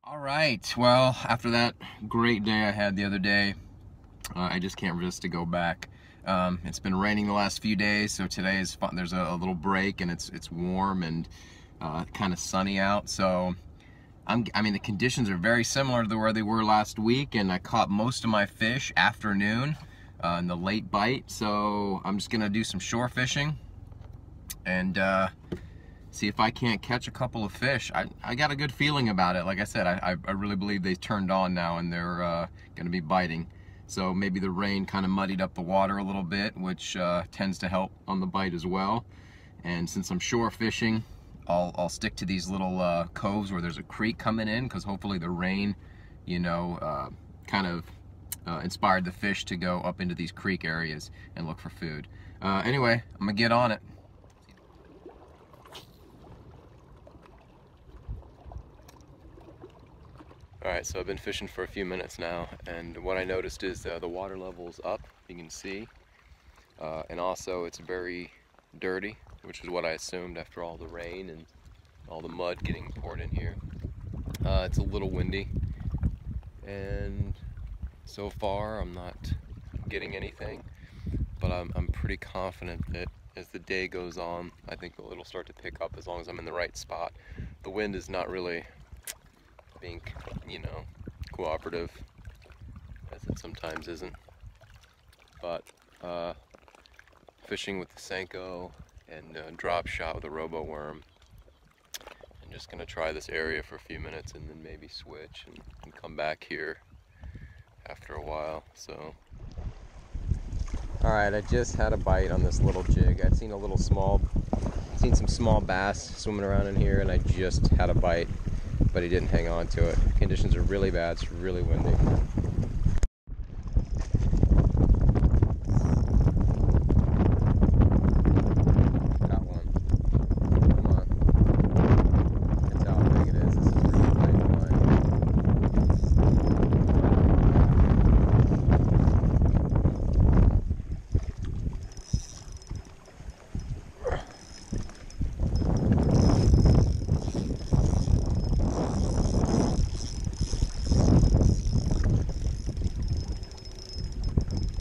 All right, well, after that great day I had the other day, I just can't resist to go back. It's been raining the last few days, so today is fun. There's a little break and it's warm and kind of sunny out, so I mean the conditions are very similar to where they were last week, and I caught most of my fish afternoon in the late bite, so I'm just gonna do some shore fishing and see if I can't catch a couple of fish. I got a good feeling about it. Like I said, I really believe they turned on now and they're gonna be biting. So maybe the rain kind of muddied up the water a little bit, which tends to help on the bite as well. And since I'm shore fishing, I'll stick to these little coves where there's a creek coming in, because hopefully the rain, you know, kind of inspired the fish to go up into these creek areas and look for food. Anyway, I'm gonna get on it. Alright, so I've been fishing for a few minutes now, and what I noticed is the water level's up, you can see, and also it's very dirty, which is what I assumed after all the rain and all the mud getting poured in here. It's a little windy, and so far I'm not getting anything, but I'm pretty confident that as the day goes on, I think it'll start to pick up as long as I'm in the right spot. The wind is not really being, you know, cooperative, as it sometimes isn't, but fishing with the Senko and drop shot with a robo worm. I'm just gonna try this area for a few minutes and then maybe switch and come back here after a while. So alright, I just had a bite on this little jig. I'd seen some small bass swimming around in here, and I just had a bite, but he didn't hang on to it. Conditions are really bad, it's really windy. Got one. Come on. You can tell how big it is. This is a really big line.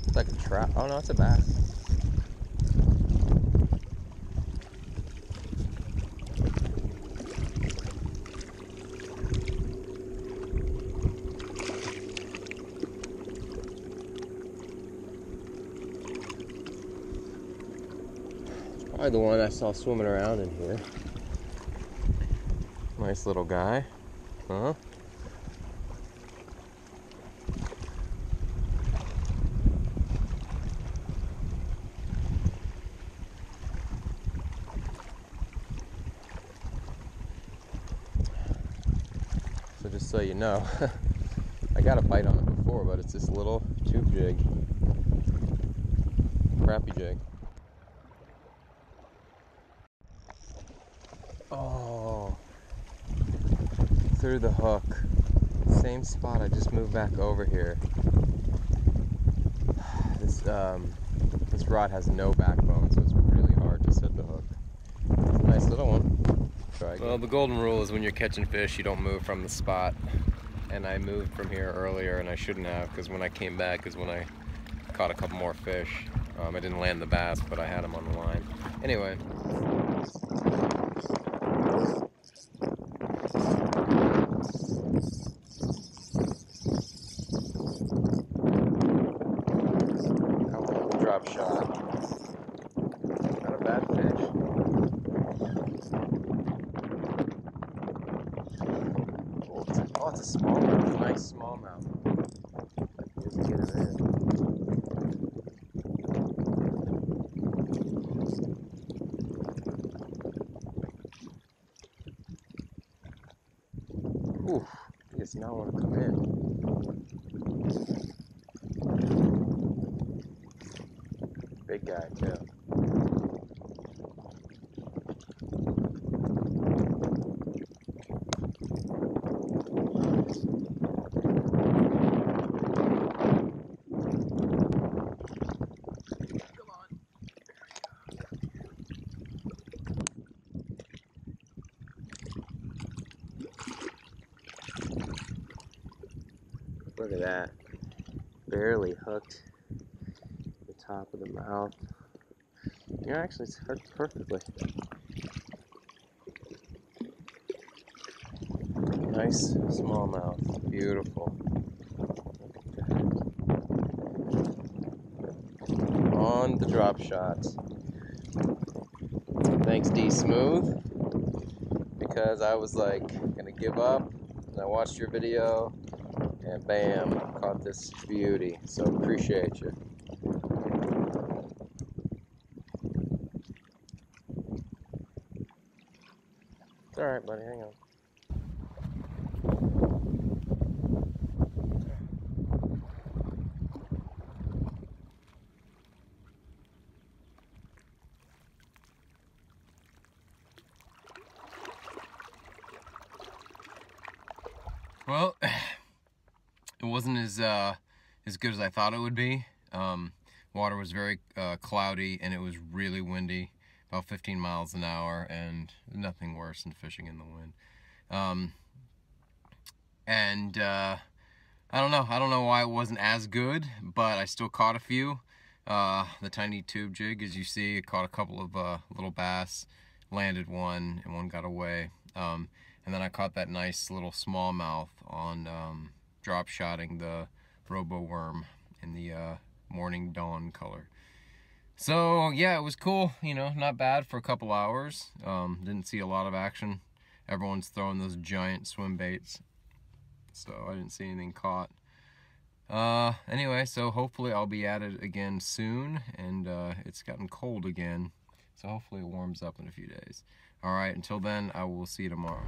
It's like a trap. Oh no, it's a bass. It's probably the one I saw swimming around in here. Nice little guy. Huh? So just so you know, I got a bite on it before, but it's this little tube jig. Crappy jig. Oh, through the hook. Same spot, I just moved back over here. This rod has no backbone, so it's really hard to set the hook. It's a nice little one. Try again. Well, the golden rule is when you're catching fish, you don't move from the spot. And I moved from here earlier, and I shouldn't have, because when I came back is when I caught a couple more fish. I didn't land the bass, but I had them on the line. Anyway. Drop shot. Not a bad fish. Oh, it's a smallmouth. Nice smallmouth. Just get him in. Oof, he does not want to come in. Big guy too. Look at that. Barely hooked the top of the mouth. Yeah, actually it's hooked perfectly. Nice smallmouth. Beautiful. On the drop shot. Thanks D Smooth, because I was like gonna give up, and I watched your video and bam, caught this beauty. So appreciate you. It's alright, buddy, hang on. Well, it wasn't as good as I thought it would be. Water was very cloudy, and it was really windy, about 15 miles an hour, and nothing worse than fishing in the wind. I don't know why it wasn't as good, but I still caught a few. The tiny tube jig, as you see, it caught a couple of little bass, landed one, and one got away. And then I caught that nice little smallmouth on drop shotting the robo worm in the morning dawn color. So yeah, it was cool, you know, not bad for a couple hours. Didn't see a lot of action. Everyone's throwing those giant swim baits, so I didn't see anything caught. Anyway, so hopefully I'll be at it again soon, and it's gotten cold again, so hopefully it warms up in a few days. Alright, until then, I will see you tomorrow.